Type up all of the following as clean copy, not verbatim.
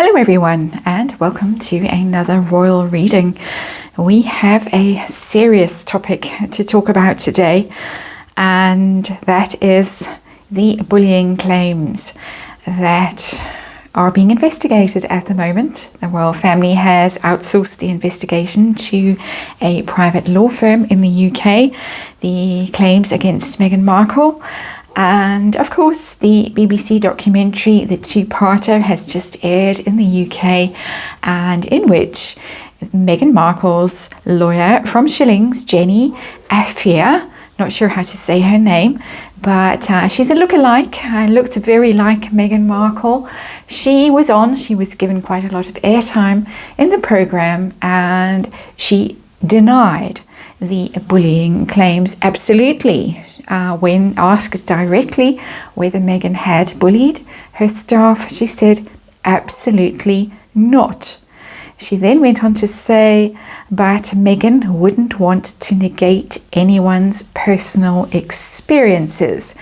Hello everyone and welcome to another royal reading. We have a serious topic to talk about today, and that is the bullying claims that are being investigated at the moment. The royal family has outsourced the investigation to a private law firm in the UK. The claims against Meghan Markle. And of course, the BBC documentary, the two-parter, has just aired in the UK, and in which Meghan Markle's lawyer from Shillings, Jenny Afia, not sure how to say her name, but she's a lookalike, looked very like Meghan Markle. She was given quite a lot of airtime in the programme, and she denied the bullying claims absolutely. When asked directly whether Meghan had bullied her staff, she said absolutely not. She then went on to say, but Meghan wouldn't want to negate anyone's personal experiences.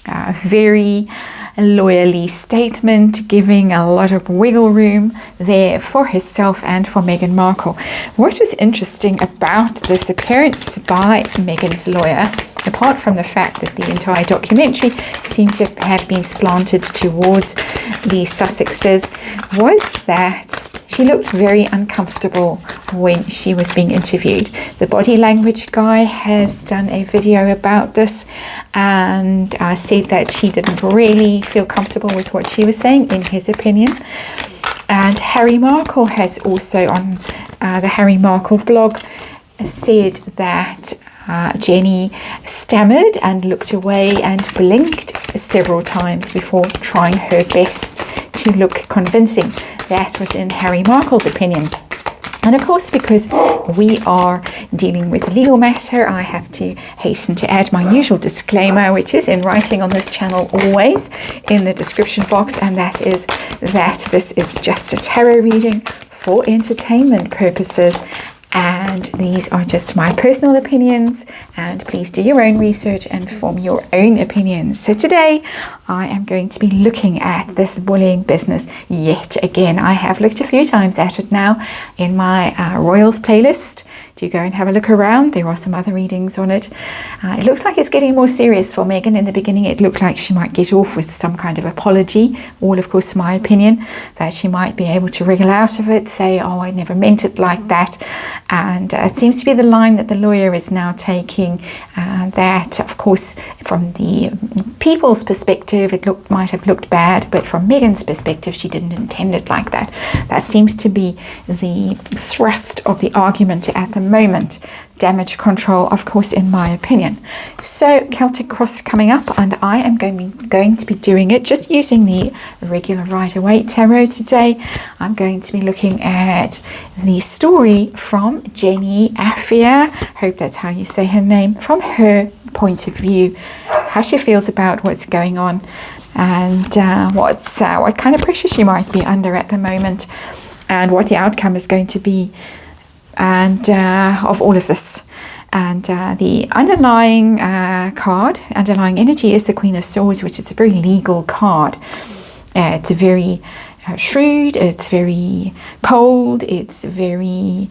Very lawyerly statement, giving a lot of wiggle room there for herself and for Meghan Markle. What was interesting about this appearance by Meghan's lawyer, apart from the fact that the entire documentary seemed to have been slanted towards the Sussexes, was that she looked very uncomfortable when she was being interviewed. The body language guy has done a video about this and said that she didn't really feel comfortable with what she was saying, in his opinion. And Harry Markle has also, on the Harry Markle blog, said that Jenny stammered and looked away and blinked several times before trying her best to look convincing. That was in Harry Markle's opinion. And of course, because we are dealing with a legal matter, I have to hasten to add my usual disclaimer, which is in writing on this channel always in the description box, and that is that this is just a tarot reading for entertainment purposes. And these are just my personal opinions, and please do your own research and form your own opinions. So today I am going to be looking at this bullying business yet again. I have looked a few times at it now in my Royals playlist. Do go and have a look around. There are some other readings on it. It looks like it's getting more serious for Meghan. In the beginning, it looked like she might get off with some kind of apology. All, of course, my opinion, that she might be able to wriggle out of it, say, oh, I never meant it like that. And it seems to be the line that the lawyer is now taking, that, of course, from the people's perspective, it might have looked bad, but from Meghan's perspective, she didn't intend it like that. That seems to be the thrust of the argument at the moment. Damage control, of course, in my opinion. So Celtic Cross coming up, and I am going to be doing it just using the regular Rider-Waite tarot today. I'm going to be looking at the story from Jenny Afia, hope that's how you say her name, from her point of view, how she feels about what's going on, and what kind of pressure she might be under at the moment, and what the outcome is going to be, and of all of this. And the underlying underlying energy is the Queen of Swords, which is a very legal card. It's very shrewd, it's very cold, it's very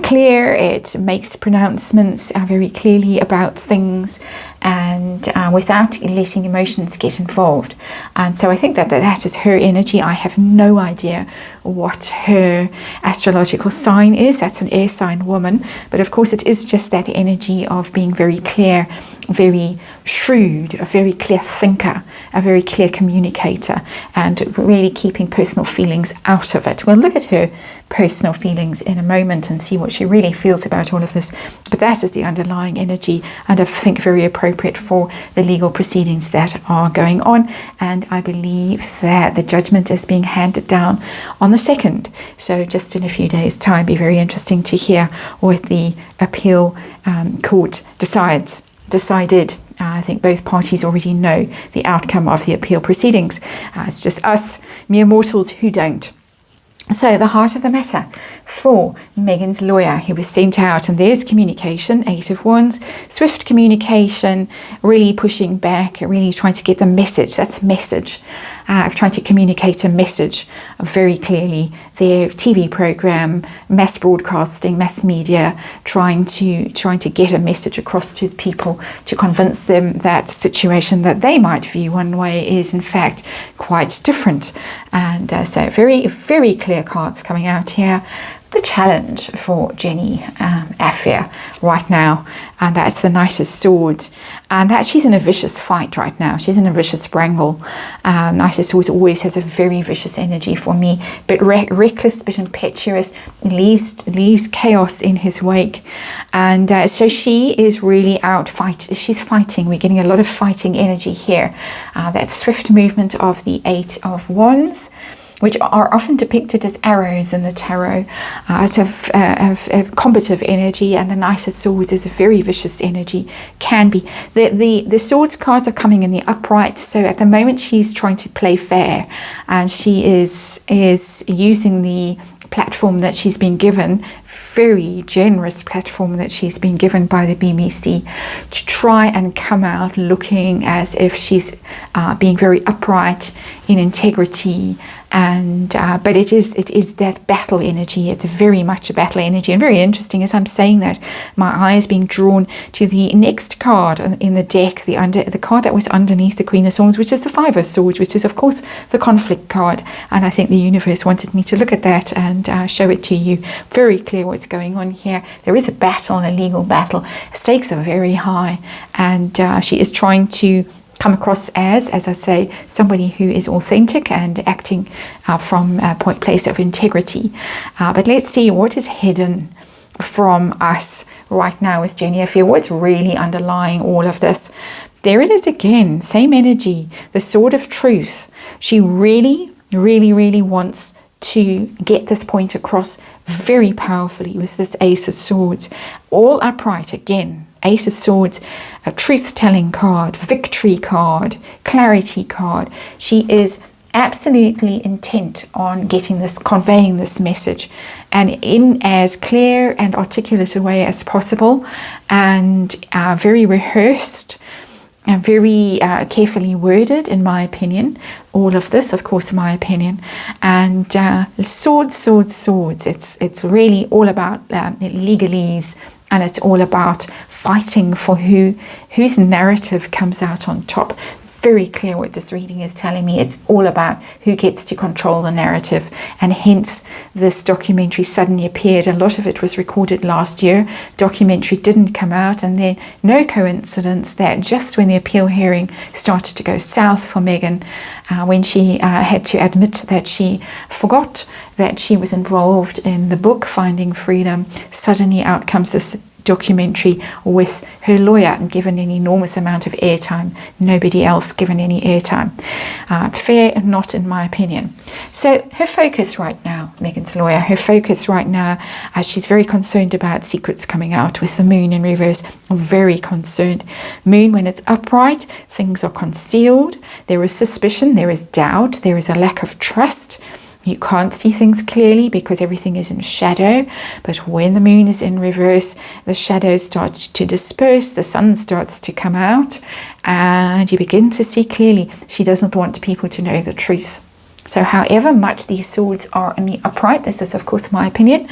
clear, it makes pronouncements very clearly about things, and without letting emotions get involved. And so I think that is her energy. I have no idea what her astrological sign is. That's an air sign woman, but of course it is just that energy of being very clear, very shrewd, a very clear thinker, a very clear communicator, and really keeping personal feelings out of it. We'll look at her personal feelings in a moment and see what she really feels about all of this, but that is the underlying energy, and I think very appropriate for the legal proceedings that are going on. And I believe that the judgment is being handed down on the 2nd, so just in a few days' time. Be very interesting to hear what the appeal court decided. I think both parties already know the outcome of the appeal proceedings. It's just us mere mortals who don't. So the heart of the matter for Meghan's lawyer, who was sent out, and there's communication, 8 of Wands, swift communication, really pushing back, really trying to get the message. That's message. Trying to communicate a message very clearly. Their TV program, mass broadcasting, mass media, trying to get a message across to the people to convince them that the situation that they might view one way is in fact quite different. And so very, very clear cards coming out here. The challenge for Jenny Affair right now, and that's the Knight of Swords, and that she's in a vicious fight right now. She's in a vicious wrangle. Knight of Swords always has a very vicious energy for me, but reckless, but impetuous, leaves chaos in his wake, and so she is really out she's fighting. We're getting a lot of fighting energy here. That swift movement of the 8 of Wands, which are often depicted as arrows in the tarot, as of combative energy, and the Knight of Swords is a very vicious energy, can be. The Swords cards are coming in the upright, so at the moment she's trying to play fair, and she is using the platform that she's been given, very generous platform that she's been given by the BBC, to try and come out looking as if she's being very upright in integrity. And but it is that battle energy. It's very much a battle energy, and very interesting as I'm saying that, my eye is being drawn to the next card in the deck, the card that was underneath the Queen of Swords, which is the 5 of Swords, which is of course the conflict card. And I think the universe wanted me to look at that and show it to you. Very clear what's going on here. There is a battle, a legal battle. Stakes are very high, and she is trying to come across as I say, somebody who is authentic and acting from a place of integrity. But let's see what is hidden from us right now with Jenny Affair. What's really underlying all of this? There it is again, same energy, the sword of truth. She really, really, really wants to get this point across very powerfully with this Ace of Swords. All upright again. Ace of Swords, a truth-telling card, victory card, clarity card. She is absolutely intent on conveying this message, and in as clear and articulate a way as possible, and very rehearsed and very carefully worded, in my opinion. All of this, of course, my opinion. And swords. It's really all about legalese, and it's all about fighting for whose narrative comes out on top. Very clear what this reading is telling me. It's all about who gets to control the narrative, and hence this documentary suddenly appeared. A lot of it was recorded last year. Documentary didn't come out, and then no coincidence that just when the appeal hearing started to go south for Meghan, when she had to admit that she forgot that she was involved in the book Finding Freedom, suddenly out comes this documentary with her lawyer given an enormous amount of airtime, nobody else given any airtime. Fair, not in my opinion. So her focus right now, Meghan's lawyer, her focus right now, she's very concerned about secrets coming out with the moon in reverse, very concerned. Moon, when it's upright, things are concealed, there is suspicion, there is doubt, there is a lack of trust. You can't see things clearly because everything is in shadow. But when the moon is in reverse, the shadows start to disperse, the sun starts to come out, and you begin to see clearly. She doesn't want people to know the truth. So however much these swords are in the upright, this is of course my opinion,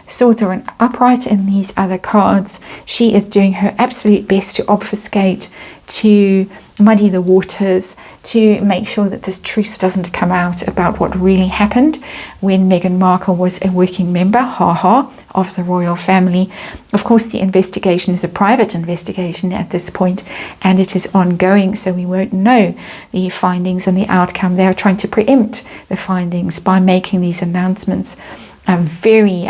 swords are in upright in these other cards, she is doing her absolute best to obfuscate, to muddy the waters, to make sure that this truth doesn't come out about what really happened when Meghan Markle was a working member, of the royal family. Of course, the investigation is a private investigation at this point, and it is ongoing, so we won't know the findings and the outcome. They are trying to preempt the findings by making these announcements. A very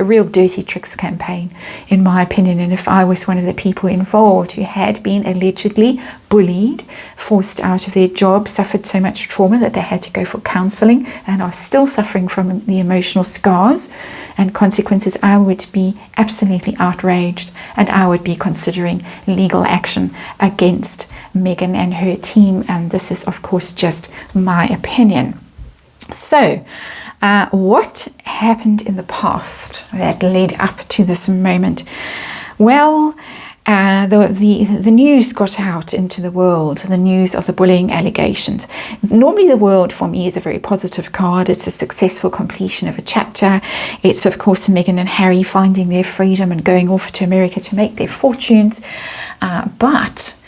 real dirty tricks campaign, in my opinion. And if I was one of the people involved who had been allegedly bullied, forced out of their job, suffered so much trauma that they had to go for counseling and are still suffering from the emotional scars and consequences, I would be absolutely outraged, and I would be considering legal action against Meghan and her team. And this is of course just my opinion. So What happened in the past that led up to this moment? Well, the news got out into the world, the news of the bullying allegations. Normally the world for me is a very positive card. It's a successful completion of a chapter. It's of course Meghan and Harry finding their freedom and going off to America to make their fortunes. But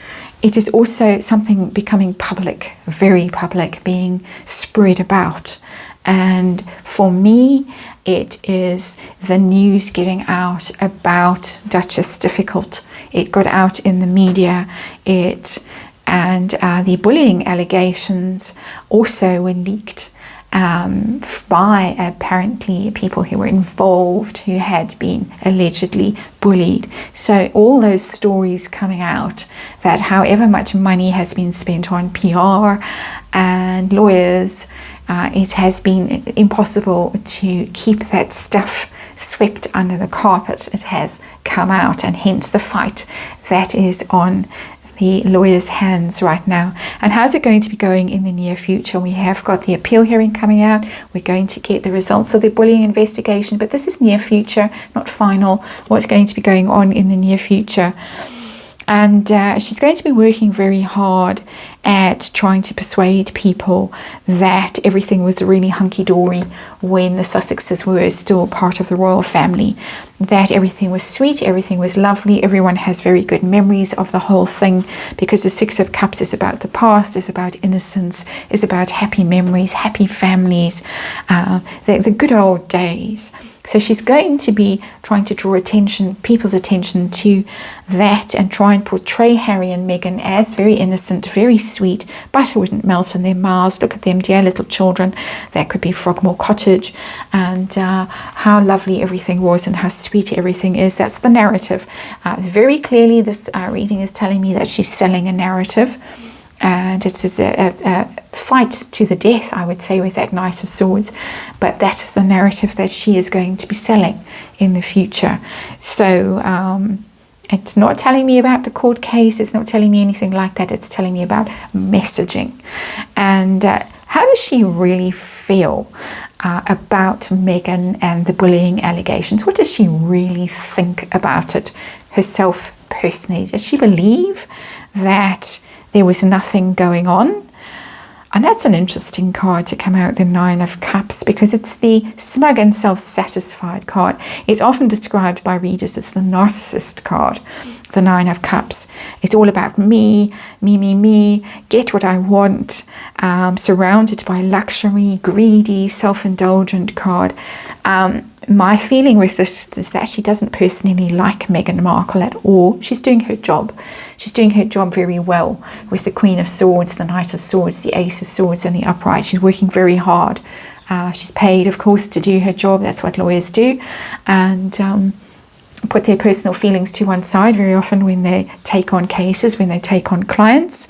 it is also something becoming public, very public, being spread about. And for me, it is the news getting out about Duchess Difficult. It got out in the media. And the bullying allegations also were leaked by apparently people who were involved, who had been allegedly bullied. So all those stories coming out that however much money has been spent on PR and lawyers, it has been impossible to keep that stuff swept under the carpet. It has come out, and hence the fight that is on the lawyers' hands right now. And how's it going to be going in the near future? We have got the appeal hearing coming out. We're going to get the results of the bullying investigation, but this is near future, not final. What's going to be going on in the near future? And she's going to be working very hard at trying to persuade people that everything was really hunky-dory when the Sussexes were still part of the royal family, that everything was sweet, everything was lovely, everyone has very good memories of the whole thing, because the Six of Cups is about the past, is about innocence, is about happy memories, happy families, the good old days. So she's going to be trying to draw people's attention to that, and try and portray Harry and Meghan as very innocent, very sweet. Butter wouldn't melt in their mouths. Look at them, dear little children. That could be Frogmore Cottage, and how lovely everything was and how sweet everything is. That's the narrative. Very clearly, this reading is telling me that she's selling a narrative. And it is a fight to the death, I would say, with that Knight of Swords. But that is the narrative that she is going to be selling in the future. So it's not telling me about the court case. It's not telling me anything like that. It's telling me about messaging. And how does she really feel about Meghan and the bullying allegations? What does she really think about it herself personally? Does she believe that there was nothing going on? And that's an interesting card to come out, the Nine of Cups, because it's the smug and self-satisfied card. It's often described by readers as the narcissist card, the Nine of Cups. It's all about me, get what I want, surrounded by luxury, greedy, self-indulgent card. My feeling with this is that she doesn't personally like Meghan Markle at all. She's doing her job. She's doing her job very well with the Queen of Swords, the Knight of Swords, the Ace of Swords, and the Upright. She's working very hard. She's paid, of course, to do her job. That's what lawyers do. And put their personal feelings to one side very often when they take on cases, when they take on clients.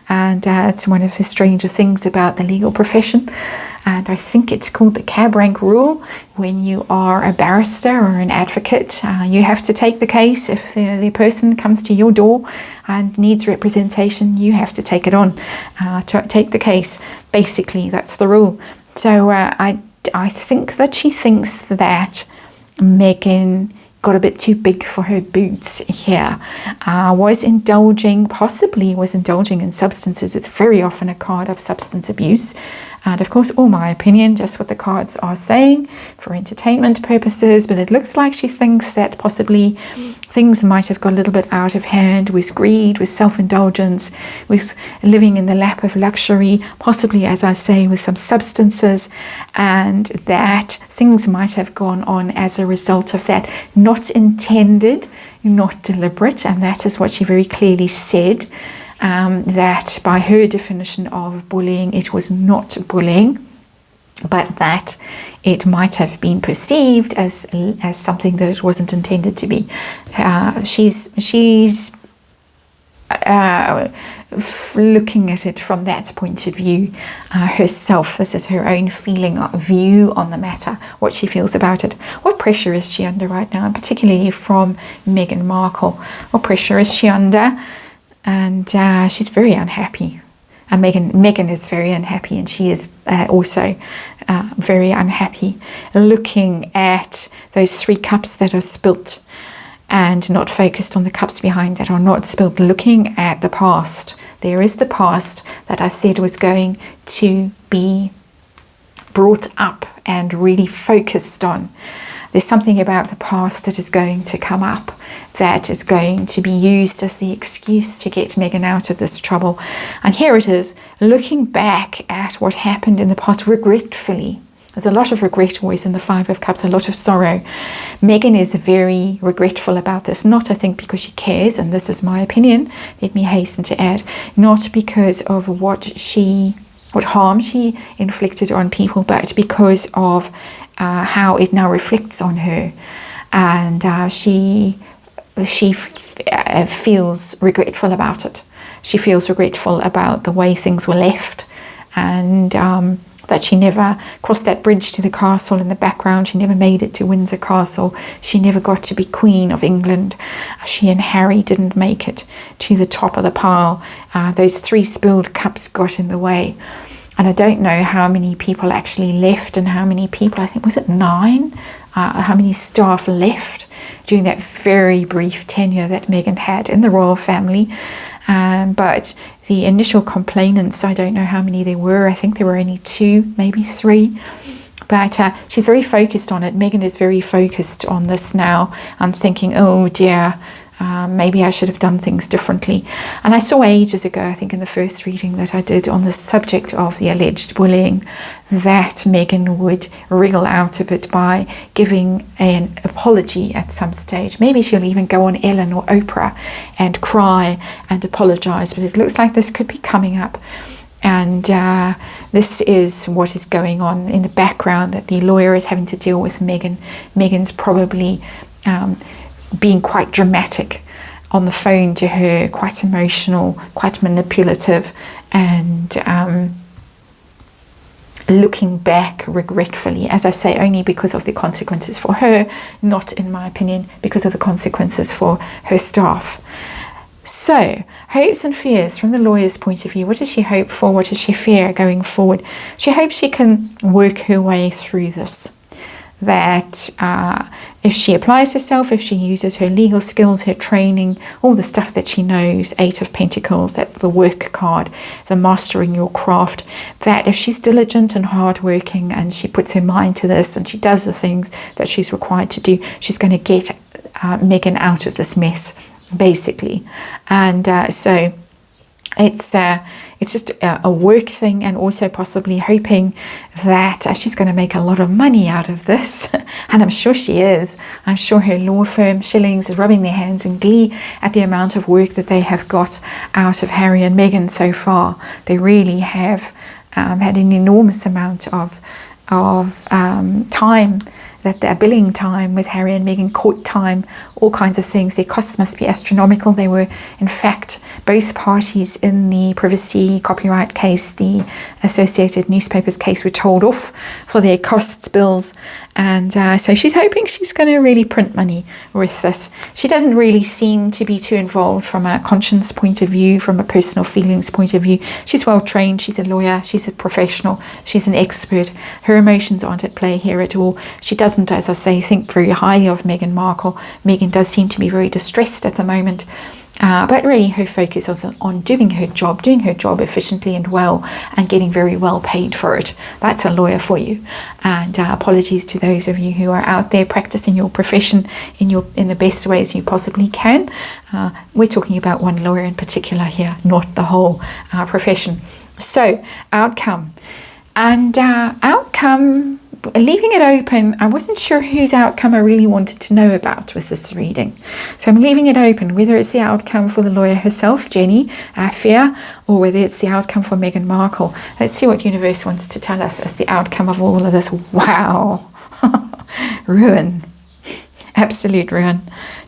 And it's one of the stranger things about the legal profession. And I think it's called the cab rank rule. When you are a barrister or an advocate, you have to take the case. If the person comes to your door and needs representation, you have to take it on, to take the case. Basically, that's the rule. So I think that she thinks that Meghan got a bit too big for her boots here, possibly was indulging in substances. It's very often a card of substance abuse. And of course, all my opinion, just what the cards are saying for entertainment purposes, but it looks like she thinks that possibly things might have got a little bit out of hand with greed, with self-indulgence, with living in the lap of luxury, possibly, as I say, with some substances, and that things might have gone on as a result of that. Not intended, not deliberate, and that is what she very clearly said. That by her definition of bullying, it was not bullying, but that it might have been perceived as something that it wasn't intended to be. She's looking at it from that point of view herself. This is her own view on the matter, what she feels about it. What pressure is she under right now, and particularly from Meghan Markle? What pressure is she under? And she's very unhappy. And Meghan is very unhappy, and she is also very unhappy, looking at those 3 cups that are spilt and not focused on the cups behind that are not spilled, looking at the past. There is the past that I said was going to be brought up and really focused on. There's something about the past that is going to come up that is going to be used as the excuse to get Meghan out of this trouble. And here it is, looking back at what happened in the past regretfully. There's a lot of regret always in the 5 of Cups, a lot of sorrow. Meghan is very regretful about this, not I think because she cares, and this is my opinion, let me hasten to add, not because of what harm she inflicted on people, but because of how it now reflects on her. And she feels regretful about it. She feels regretful about the way things were left, and that she never crossed that bridge to the castle in the background. She never made it to Windsor Castle. She never got to be Queen of England. She and Harry didn't make it to the top of the pile. Those 3 spilled cups got in the way. And I don't know how many people actually left, and how many people, I think, was it 9? How many staff left during that very brief tenure that Meghan had in the royal family. But the initial complainants, I don't know how many there were. I think there were only 2, maybe 3. But she's very focused on it. Meghan is very focused on this now. I'm thinking, oh dear, maybe I should have done things differently. And I saw ages ago, I think in the first reading that I did on the subject of the alleged bullying, that Meghan would wriggle out of it by giving an apology at some stage. Maybe she'll even go on Ellen or Oprah and cry and apologize. But it looks like this could be coming up. And this is what is going on in the background, that the lawyer is having to deal with Meghan. Meghan's probably being quite dramatic on the phone to her, quite emotional, quite manipulative, and looking back regretfully, as I say, only because of the consequences for her, not, in my opinion, because of the consequences for her staff. So, hopes and fears from the lawyer's point of view. What does she hope for? What does she fear going forward? She hopes she can work her way through this. That if she applies herself, if she uses her legal skills, her training, all the stuff that she knows, 8 of Pentacles, that's the work card, the mastering your craft, that if she's diligent and hardworking and she puts her mind to this and she does the things that she's required to do, she's going to get Meghan out of this mess, basically. And so it's just a work thing, and also possibly hoping that she's going to make a lot of money out of this. And I'm sure she is. I'm sure her law firm, Shillings, is rubbing their hands in glee at the amount of work that they have got out of Harry and Meghan so far. They really have had an enormous amount of time, that their billing time with Harry and Meghan, court time, all kinds of things. Their costs must be astronomical. They were, in fact, both parties in the privacy copyright case, the Associated Newspapers case, were told off for their costs bills. And so she's hoping she's going to really print money with this. She doesn't really seem to be too involved from a conscience point of view, from a personal feelings point of view. She's well trained. She's a lawyer. She's a professional. She's an expert. Her emotions aren't at play here at all. She doesn't, as I say, think very highly of Meghan Markle. Meghan does seem to be very distressed at the moment. But really her focus is on doing her job efficiently and well, and getting very well paid for it. That's a lawyer for you. And apologies to those of you who are out there practicing your profession in the best ways you possibly can. We're talking about one lawyer in particular here, not the whole profession. So, outcome. And outcome, leaving it open. I wasn't sure whose outcome I really wanted to know about with this reading. So I'm leaving it open, whether it's the outcome for the lawyer herself, Jenny, Afia, or whether it's the outcome for Meghan Markle. Let's see what universe wants to tell us as the outcome of all of this. Wow. Ruin. Absolute ruin.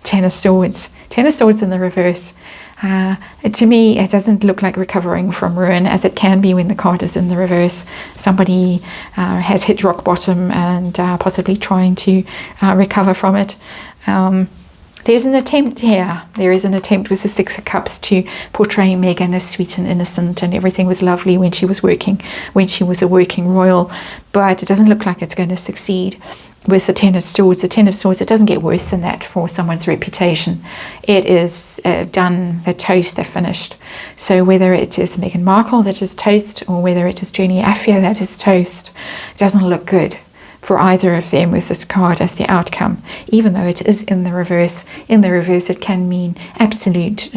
10 of Swords. 10 of Swords in the reverse. To me, it doesn't look like recovering from ruin, as it can be when the card is in the reverse. Somebody has hit rock bottom and possibly trying to recover from it. There's an attempt here. There is an attempt with the Six of Cups to portray Meghan as sweet and innocent, and everything was lovely when she was a working royal. But it doesn't look like it's going to succeed. With the Ten of Swords, it doesn't get worse than that for someone's reputation. It is done. They're toast. They're finished. So whether it is Meghan Markle that is toast, or whether it is Jenny Affia that is toast, it doesn't look good for either of them with this card as the outcome, even though it is in the reverse. In the reverse, it can mean absolute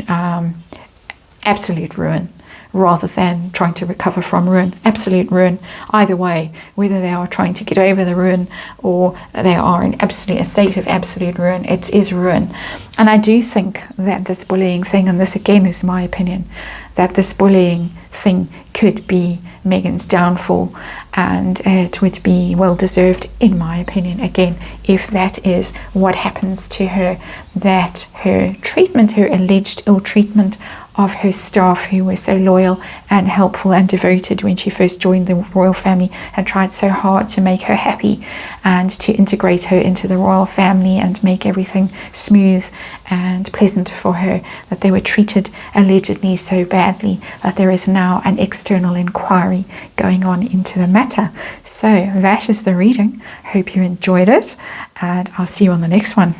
ruin, rather than trying to recover from ruin. Absolute ruin. Either way, whether they are trying to get over the ruin or they are in a state of absolute ruin, it is ruin. And I do think that this bullying thing, and this again is my opinion, that this bullying thing could be Meghan's downfall, and it would be well deserved, in my opinion, again, if that is what happens to her, that her treatment, her alleged ill treatment of her staff who were so loyal and helpful and devoted when she first joined the royal family and tried so hard to make her happy and to integrate her into the royal family and make everything smooth and pleasant for her, that they were treated allegedly so badly that there is now an external inquiry going on into the matter. So that is the reading. Hope you enjoyed it, and I'll see you on the next one.